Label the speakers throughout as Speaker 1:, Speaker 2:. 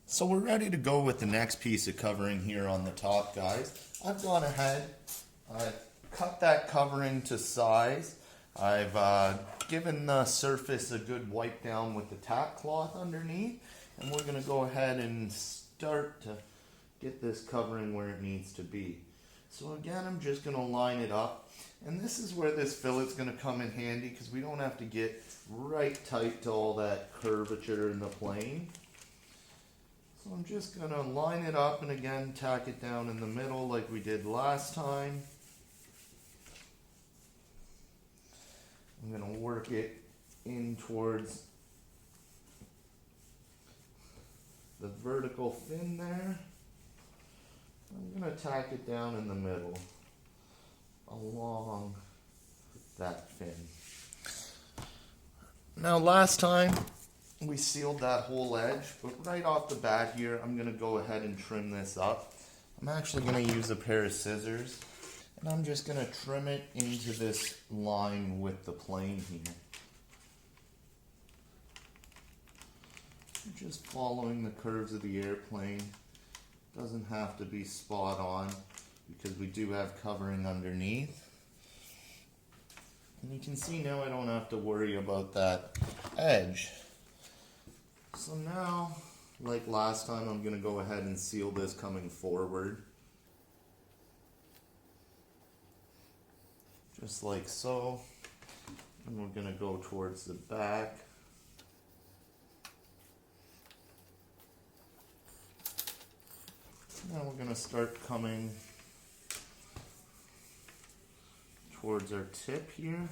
Speaker 1: So we're ready to go with the next piece of covering here on the top, guys. I've gone ahead, I've cut that covering to size. I've given the surface a good wipe down with the tack cloth underneath, and we're going to go ahead and start to get this covering where it needs to be. So again, I'm just going to line it up, and this is where this fillet's going to come in handy because we don't have to get right tight to all that curvature in the plane. So I'm just going to line it up and again tack it down in the middle like we did last time. I'm going to work it in towards the vertical fin there. I'm going to tack it down in the middle along that fin. Now last time we sealed that whole edge, but right off the bat here I'm going to go ahead and trim this up. I'm actually going to use a pair of scissors, and I'm just going to trim it into this line with the plane here. Just following the curves of the airplane. Doesn't have to be spot on because we do have covering underneath. And you can see now I don't have to worry about that edge. So now, like last time, I'm going to go ahead and seal this coming forward. Just like so. And we're going to go towards the back. Now we're going to start coming towards our tip here.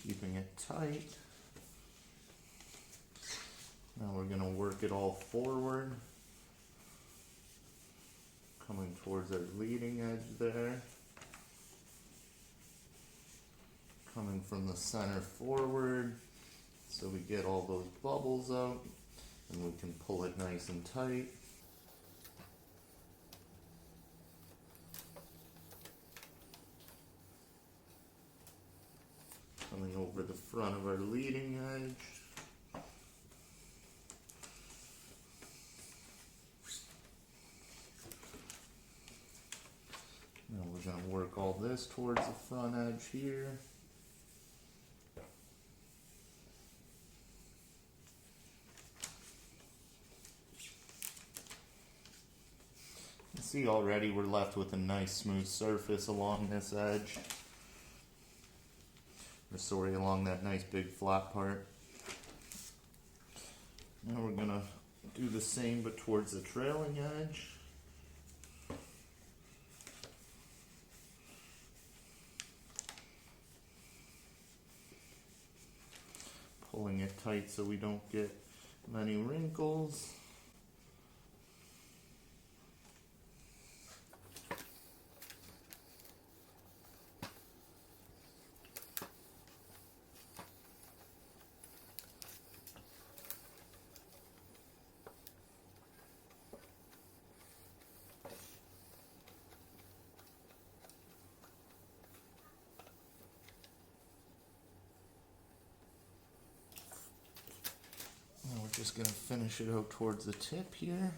Speaker 1: Keeping it tight. Now we're going to work it all forward. Coming towards our leading edge there. Coming from the center forward so we get all those bubbles out and we can pull it nice and tight. Coming over the front of our leading edge. Now we're going to work all this towards the front edge here. You can see already we're left with a nice smooth surface along this edge. Sorry, along that nice big flat part. Now we're going to do the same but towards the trailing edge. Pulling it tight so we don't get many wrinkles. Just going to finish it out towards the tip here.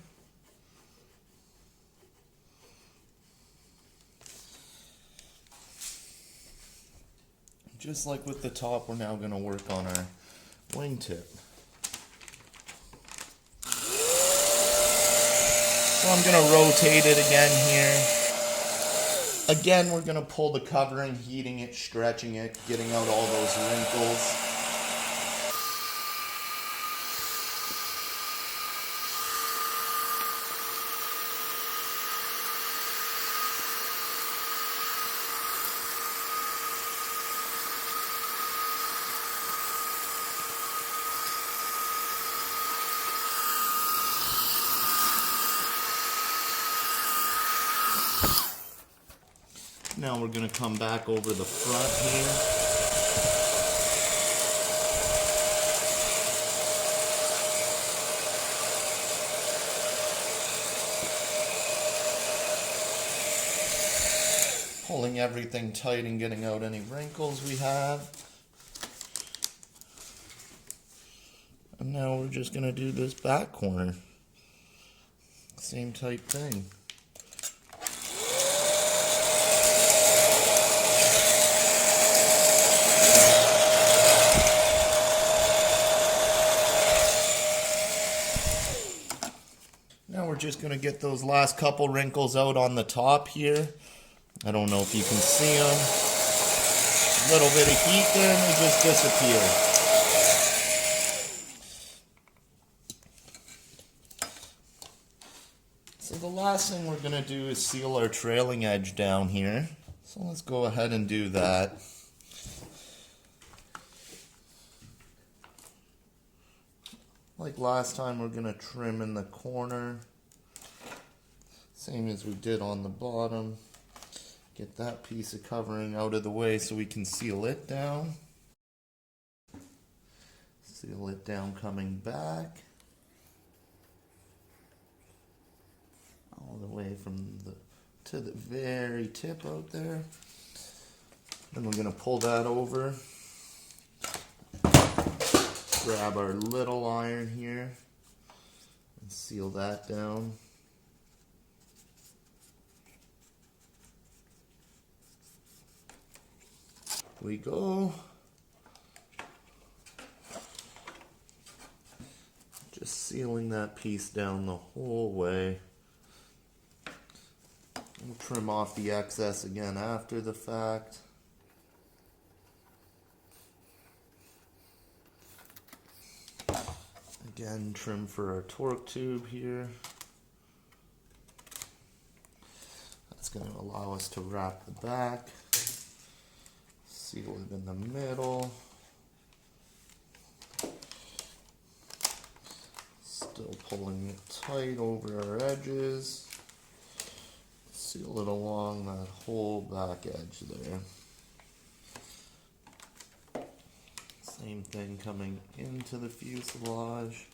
Speaker 1: Just like with the top, we're now going to work on our wingtip. So I'm going to rotate it again here. Again, we're going to pull the covering, heating it, stretching it, getting out all those wrinkles. Now we're going to come back over the front here. Pulling everything tight and getting out any wrinkles we have. now we're just going to do this back corner. Same type thing. Now we're just going to get those last couple wrinkles out on the top here. I don't know if you can see them. A little bit of heat there and they just disappear. So the last thing we're going to do is seal our trailing edge down here. So let's go ahead and do that. Like last time, we're going to trim in the corner. Same as we did on the bottom. Get that piece of covering out of the way so we can seal it down. Seal it down coming back. All the way from to the very tip out there. Then we're going to pull that over. Grab our little iron here and seal that down. Here we go. Just sealing that piece down the whole way. We'll trim off the excess again after the fact. Again, trim for our torque tube here. That's going to allow us to wrap the back. Seal it in the middle. Still pulling it tight over our edges. Seal it along that whole back edge there. Same thing coming into the fuselage.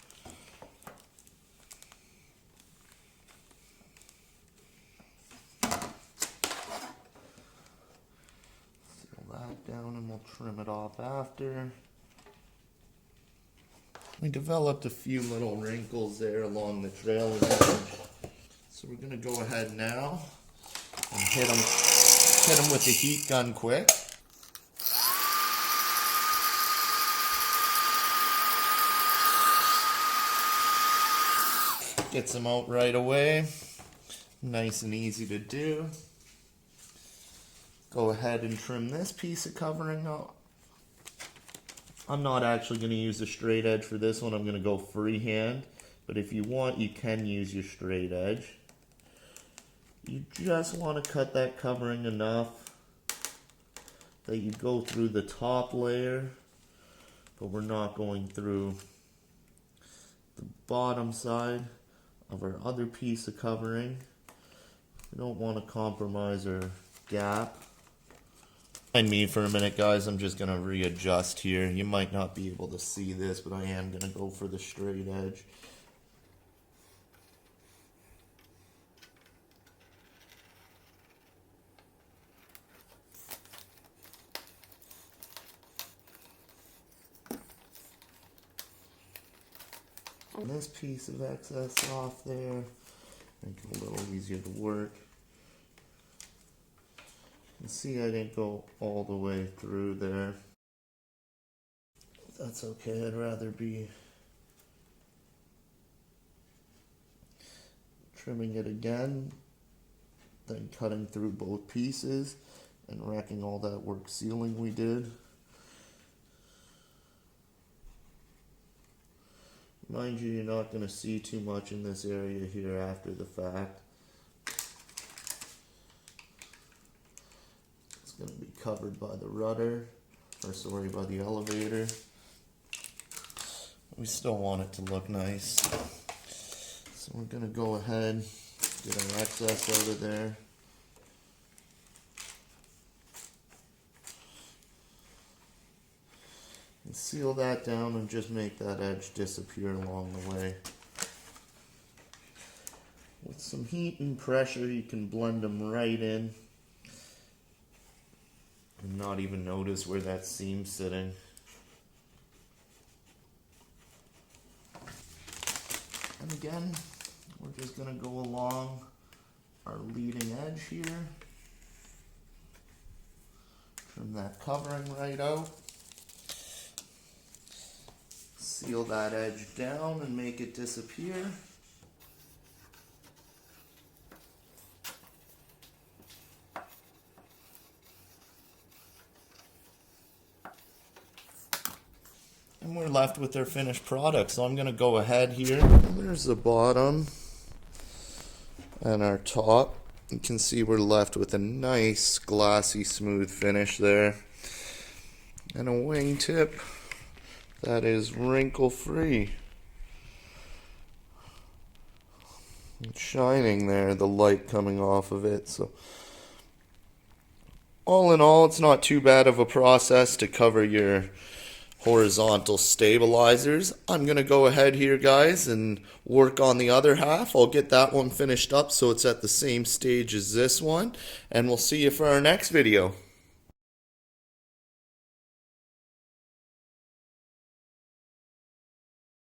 Speaker 1: Seal that down and we'll trim it off after. We developed a few little wrinkles there along the trailing edge. So we're going to go ahead now and hit them with the heat gun quick. Gets them out right away. Nice and easy to do. Go ahead and trim this piece of covering out. I'm not actually going to use the straight edge for this one. I'm going to go freehand. But if you want, you can use your straight edge. You just want to cut that covering enough that you go through the top layer, but we're not going through the bottom side of our other piece of covering. We don't want to compromise our gap. Mind me for a minute, guys. I'm just going to readjust here. You might not be able to see this, but I am going to go for the straight edge. This piece of excess off there, make it a little easier to work. You can see I didn't go all the way through there. That's okay, I'd rather be trimming it again than cutting through both pieces and wrecking all that work sealing we did. Mind you, you're not going to see too much in this area here after the fact. It's going to be covered by the rudder, or sorry, by the elevator. We still want it to look nice. So we're going to go ahead, get our excess out of there. And seal that down and just make that edge disappear along the way. With some heat and pressure, you can blend them right in and not even notice where that seam's sitting. And again, we're just going to go along our leading edge here. Trim that covering right out. Seal that edge down and make it disappear. And we're left with our finished product. So I'm going to go ahead here. There's the bottom and our top. You can see we're left with a nice glassy smooth finish there. And a wingtip that is wrinkle free. It's shining there, the light coming off of it. So all in all, it's not too bad of a process to cover your horizontal stabilizers. I'm going to go ahead here, guys, and work on the other half. I'll get that one finished up so it's at the same stage as this one, and we'll see you for our next video.